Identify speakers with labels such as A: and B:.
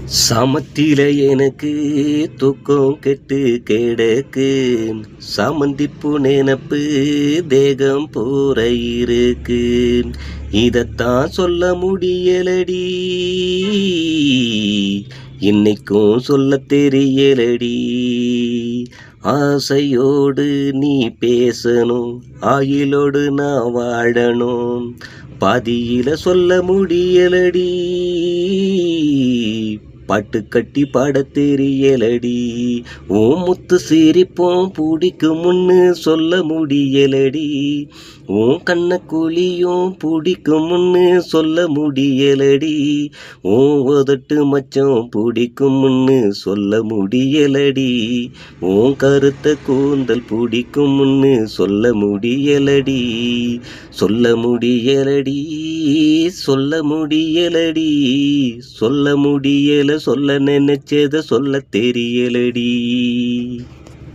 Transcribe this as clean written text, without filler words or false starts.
A: சாமத்தில எனக்கு தூக்கம் கெட்டு கிடக்கு. சாமந்திப்பூ நினப்பு தேகம் பூர இருக்கு. இதத்தான் சொல்ல முடியலடி, இன்னைக்கும் சொல்ல தெரியலடி. ஆசையோடு நீ பேசணும், ஆயிலோடு நான் வாழணும். பாதியில சொல்ல முடியலடி, பாட்டு கட்டி பாட தெரியலடி. ஓ முத்து சிரிப்போம் பிடிக்கும்னு சொல்ல முடியலடி. ஓ கண்ண குழியும் பிடிக்கும்னு சொல்ல முடியலடி. ஓ உதட்டு மச்சம் பிடிக்கும்னு சொல்ல முடியலடி. ஓ கருத்த கூந்தல் பிடிக்கும்னு சொல்ல முடியலடி. சொல்ல முடியலடி, சொல்ல முடியலடி, சொல்ல முடியல, சொல்ல நினைச்சத சொல்ல தெரியலடி.